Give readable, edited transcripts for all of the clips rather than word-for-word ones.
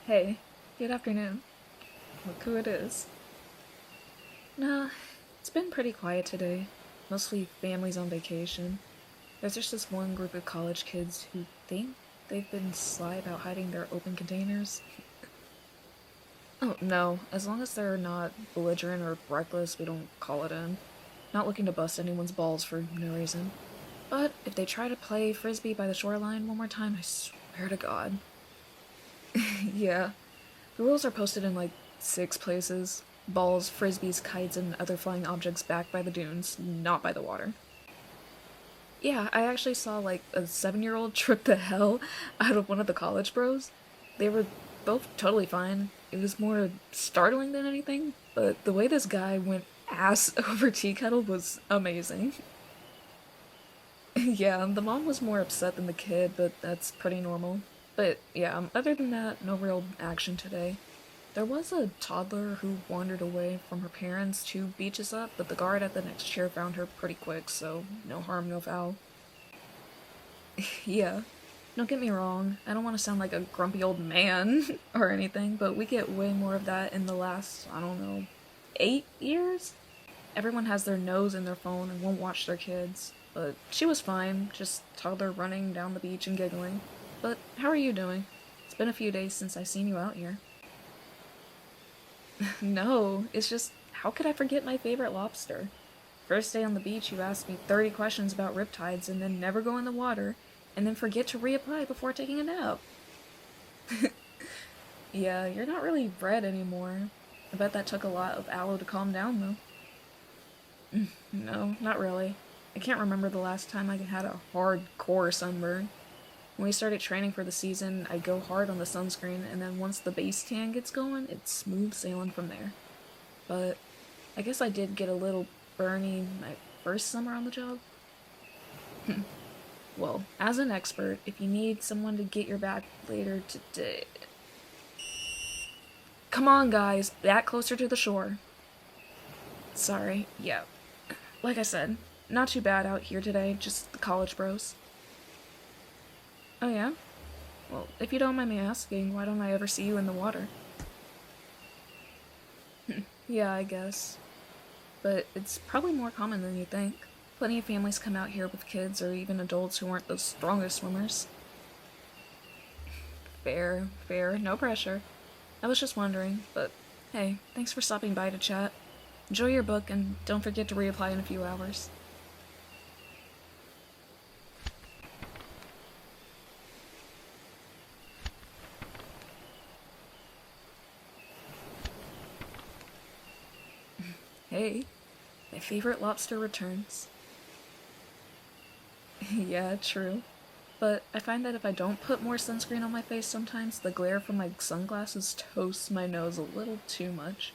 Hey, good afternoon. Look who it is. Nah, it's been pretty quiet today. Mostly families on vacation. There's just this one group of college kids who think they've been sly about hiding their open containers. Oh, no, as long as they're not belligerent or reckless, we don't call it in. Not looking to bust anyone's balls for no reason. But if they try to play frisbee by the shoreline one more time, I swear to God. Yeah, the rules are posted in like 6 places: balls, frisbees, kites, and other flying objects back by the dunes, not by the water. Yeah, I actually saw like a 7-year-old trip the hell out of one of the college bros. They were both totally fine. It was more startling than anything, but the way this guy went ass over tea kettle was amazing. Yeah, the mom was more upset than the kid, but that's pretty normal. But yeah, other than that, no real action today. There was a toddler who wandered away from her parents 2 beaches up, but the guard at the next chair found her pretty quick, so no harm, no foul. Yeah, don't get me wrong, I don't want to sound like a grumpy old man or anything, but we get way more of that in the last, I don't know, 8 years? Everyone has their nose in their phone and won't watch their kids. But she was fine, just toddler running down the beach and giggling. But how are you doing? It's been a few days since I seen you out here. No, it's just, how could I forget my favorite lobster? First day on the beach, you asked me 30 questions about riptides and then never go in the water, and then forget to reapply before taking a nap. Yeah, you're not really red anymore. I bet that took a lot of aloe to calm down, though. No, not really. I can't remember the last time I had a hardcore sunburn. When we started training for the season, I go hard on the sunscreen, and then once the base tan gets going, it's smooth sailing from there. But I guess I did get a little burny my first summer on the job. Well, as an expert, if you need someone to get your back later today... Come on, guys, back closer to the shore. Sorry, yeah. Like I said, not too bad out here today, just the college bros. Oh yeah? Well, if you don't mind me asking, why don't I ever see you in the water? Yeah, I guess. But it's probably more common than you think. Plenty of families come out here with kids or even adults who aren't the strongest swimmers. Fair, fair, no pressure. I was just wondering, but hey, thanks for stopping by to chat. Enjoy your book and don't forget to reapply in a few hours. Hey, my favorite lobster returns. Yeah, true. But I find that if I don't put more sunscreen on my face sometimes, the glare from my sunglasses toasts my nose a little too much.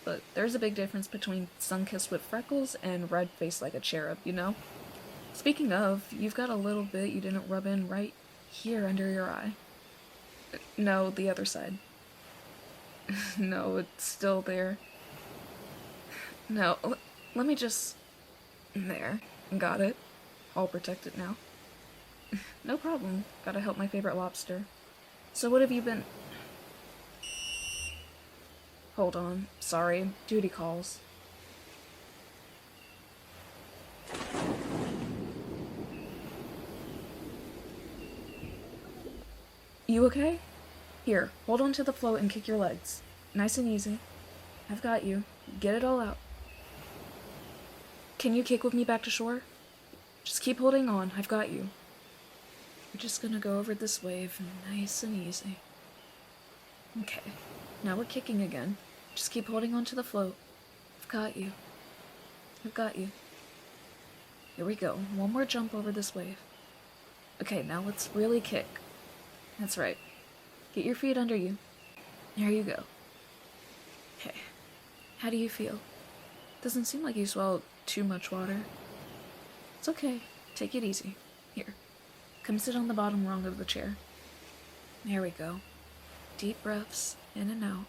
But there's a big difference between sun-kissed with freckles and red face like a cherub, you know? Speaking of, you've got a little bit you didn't rub in right here under your eye. No, the other side. No, it's still there. No, let me just... There. Got it. All protected now. No problem. Gotta help my favorite lobster. So what have you been... Hold on. Sorry. Duty calls. You okay? Here, hold on to the float and kick your legs. Nice and easy. I've got you. Get it all out. Can you kick with me back to shore? Just keep holding on. I've got you. We're just gonna go over this wave nice and easy. Okay. Now we're kicking again. Just keep holding on to the float. I've got you. I've got you. Here we go. One more jump over this wave. Okay, now let's really kick. That's right. Get your feet under you. There you go. Okay. How do you feel? Doesn't seem like you swallowed too much water. It's okay. Take it easy. Here. Come sit on the bottom rung of the chair. There we go. Deep breaths in and out.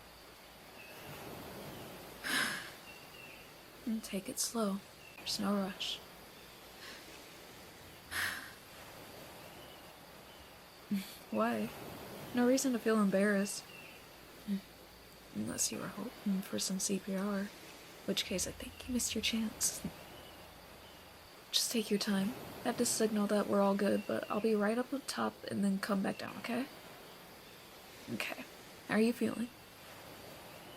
And take it slow. There's no rush. Why? No reason to feel embarrassed. Unless you were hoping for some CPR, in which case I think you missed your chance. Just take your time. I have to signal that we're all good, but I'll be right up top and then come back down, okay? Okay. How are you feeling?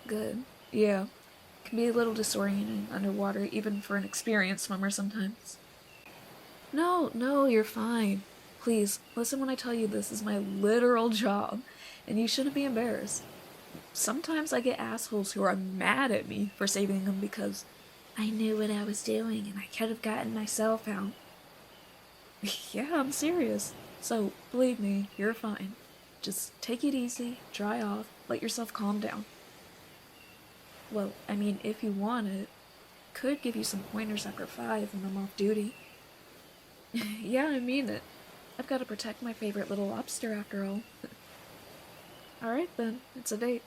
Good. Yeah. It can be a little disorienting underwater, even for an experienced swimmer sometimes. No, you're fine. Please, listen when I tell you this is my literal job, and you shouldn't be embarrassed. Sometimes I get assholes who are mad at me for saving them because I knew what I was doing and I could have gotten myself out. Yeah, I'm serious. So, believe me, you're fine. Just take it easy, dry off, let yourself calm down. Well, I mean, if you want it, could give you some pointers after 5 when I'm off duty. Yeah, I mean it. I've got to protect my favorite little lobster after all. Alright then, it's a date.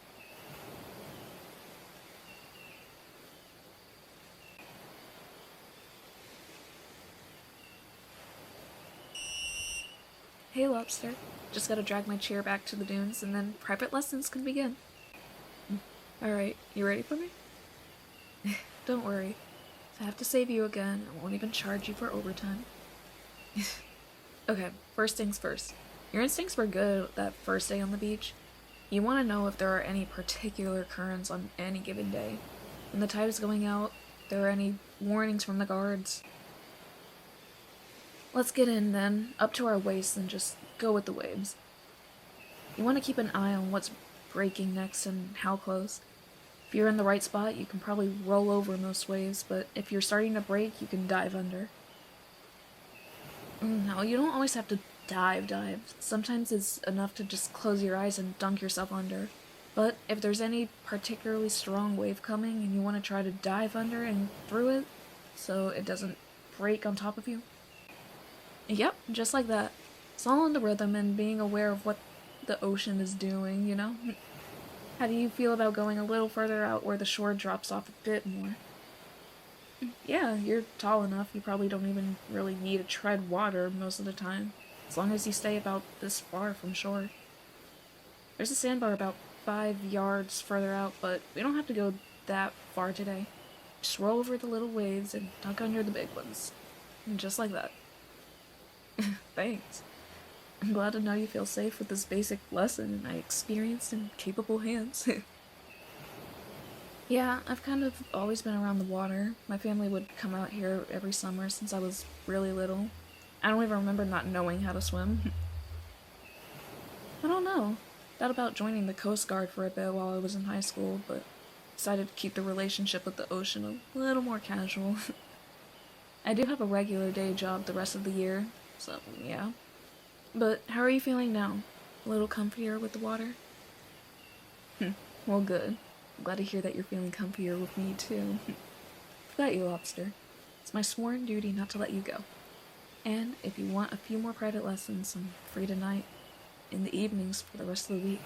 Hey, lobster. Just gotta drag my chair back to the dunes and then private lessons can begin. Alright, you ready for me? Don't worry. If I have to save you again, I won't even charge you for overtime. Okay, first things first. Your instincts were good that first day on the beach. You want to know if there are any particular currents on any given day. When the tide is going out, there are any warnings from the guards. Let's get in then, up to our waists and just go with the waves. You want to keep an eye on what's breaking next and how close. If you're in the right spot, you can probably roll over most waves, but if you're starting to break, you can dive under. No, you don't always have to dive. Sometimes it's enough to just close your eyes and dunk yourself under. But if there's any particularly strong wave coming and you want to try to dive under and through it, so it doesn't break on top of you. Yep, just like that. It's all in the rhythm and being aware of what the ocean is doing, you know? How do you feel about going a little further out where the shore drops off a bit more? Yeah, you're tall enough, you probably don't even really need to tread water most of the time, as long as you stay about this far from shore. There's a sandbar about 5 yards further out, but we don't have to go that far today. Just roll over the little waves and duck under the big ones. And just like that. Thanks. I'm glad to know you feel safe with this basic lesson in my experienced and capable hands. Yeah, I've kind of always been around the water. My family would come out here every summer since I was really little. I don't even remember not knowing how to swim. I don't know. Thought about joining the Coast Guard for a bit while I was in high school, but decided to keep the relationship with the ocean a little more casual. I do have a regular day job the rest of the year, so yeah. But how are you feeling now? A little comfier with the water? Well, good. I'm glad to hear that you're feeling comfier with me, too. Forgot you, lobster. It's my sworn duty not to let you go. And if you want a few more private lessons, I'm free tonight, in the evenings for the rest of the week.